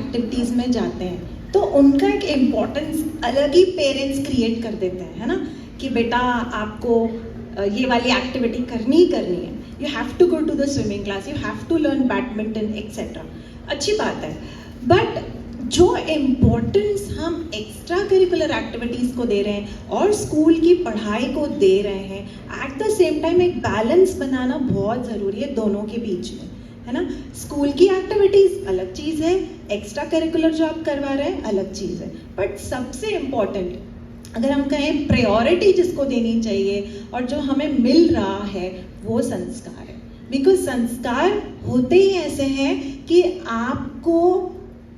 Activities में जाते हैं तो उनका एक इम्पोर्टेंस अलग ही पेरेंट्स क्रिएट कर देते हैं, है ना, कि बेटा आपको ये वाली एक्टिविटी करनी ही करनी है, you have to go to the swimming class, you have to learn badminton etcetera. अच्छी बात है, बट जो इम्पोर्टेंस हम एक्स्ट्रा करिकुलर एक्टिविटीज़ को दे रहे हैं और स्कूल की पढ़ाई को दे रहे हैं, एट द सेम टाइम एक बैलेंस बनाना बहुत ज़रूरी है दोनों के बीच में, है ना। स्कूल की एक्टिविटीज़ अलग चीज़ है, एक्स्ट्रा करिकुलर जो आप करवा रहे हैं अलग चीज़ है, बट सबसे इम्पॉर्टेंट अगर हम कहें प्रायोरिटी जिसको देनी चाहिए और जो हमें मिल रहा है वो संस्कार है। बिकॉज संस्कार होते ही ऐसे हैं कि आपको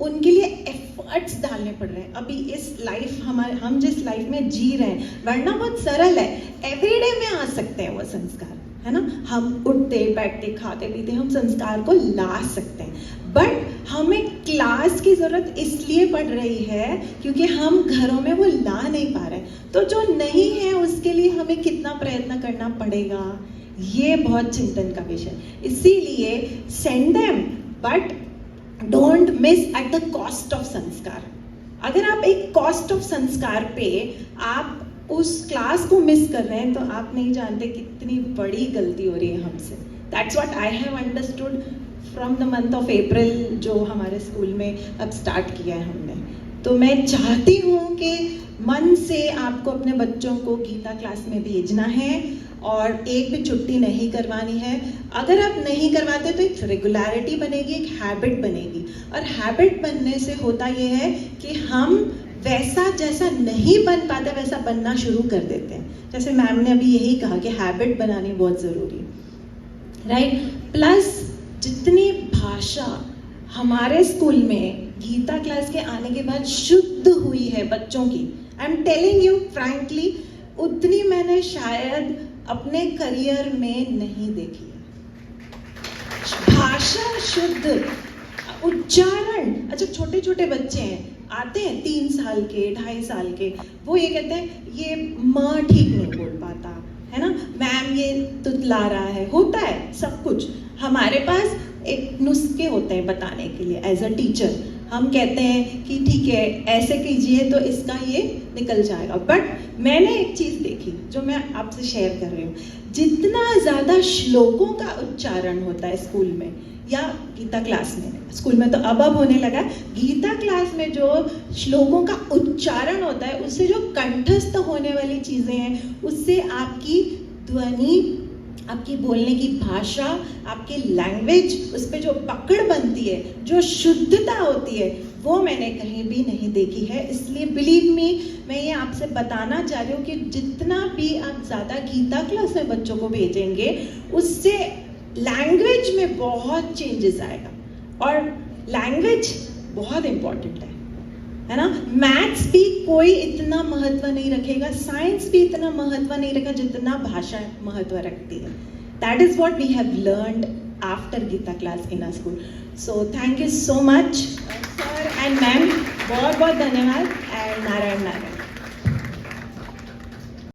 उनके लिए एफर्ट्स डालने पड़ रहे हैं। अभी इस लाइफ हम जिस लाइफ में जी रहे हैं, वरना बहुत सरल है, एवरीडे में आ सकते हैं वो संस्कार, है ना। हम उठते बैठते खाते पीते हम संस्कार को ला सकते हैं, बट हमें क्लास की ज़रूरत इसलिए पड़ रही है क्योंकि हम घरों में वो ला नहीं पा रहे हैं। तो जो नहीं है उसके लिए हमें कितना प्रयत्न करना पड़ेगा, ये बहुत चिंतन का विषय। इसीलिए send them, but don't miss at the cost of संस्कार। अगर आप एक कॉस्ट ऑफ संस्कार पे आप उस क्लास को मिस कर रहे हैं तो आप नहीं जानते कितनी बड़ी गलती हो रही है हमसे। That's what I have understood from the month of April, जो हमारे स्कूल में अब स्टार्ट किया है हमने। तो मैं चाहती हूँ कि मन से आपको अपने बच्चों को गीता क्लास में भेजना है और एक भी छुट्टी नहीं करवानी है। अगर आप नहीं करवाते तो एक रेगुलरिटी बनेगी, एक हैबिट बनेगी, और हैबिट बनने से होता ये है कि हम वैसा जैसा नहीं बन पाते वैसा बनना शुरू कर देते हैं। जैसे मैम ने अभी यही कहा कि हैबिट बनानी बहुत ज़रूरी है, राइट। प्लस जितनी भाषा हमारे स्कूल में गीता क्लास के आने के बाद शुद्ध हुई है बच्चों की, I am telling you frankly, उतनी मैंने शायद अपने करियर में नहीं देखी है। भाषा शुद्ध, उच्चारण। अच्छा, छोटे छोटे बच्चे हैं, आते हैं 3 साल के 2.5 साल के, वो ये कहते हैं ये माँ ठीक नहीं बोल पाता, है ना, मैम ये तुतला रहा है, होता है सब कुछ। हमारे पास एक नुस्खे होते हैं बताने के लिए। एज अ टीचर हम कहते हैं कि ठीक है ऐसे कीजिए तो इसका ये निकल जाएगा। बट मैंने एक चीज़ देखी जो मैं आपसे शेयर कर रही हूँ, जितना ज़्यादा श्लोकों का उच्चारण होता है स्कूल में या गीता क्लास में, स्कूल में तो अब होने लगा, गीता क्लास में जो श्लोकों का उच्चारण होता है उससे जो कंठस्थ होने वाली चीज़ें हैं, उससे आपकी ध्वनि, आपकी बोलने की भाषा, आपकी लैंग्वेज, उस पर जो पकड़ बनती है, जो शुद्धता होती है, वो मैंने कहीं भी नहीं देखी है। इसलिए बिलीव मी, मैं ये आपसे बताना चाह रही हूँ कि जितना भी आप ज़्यादा गीता क्लास में बच्चों को भेजेंगे उससे लैंग्वेज में बहुत चेंजेस आएगा, और लैंग्वेज बहुत इम्पॉर्टेंट है ना। मैथ्स भी कोई इतना महत्व नहीं रखेगा, साइंस भी इतना महत्व नहीं रखेगा जितना भाषा महत्व रखती है। That is what we have learned after Gita class in our school. So thank you so much sir and ma'am, बहुत बहुत धन्यवाद, एंड नारायण नारायण।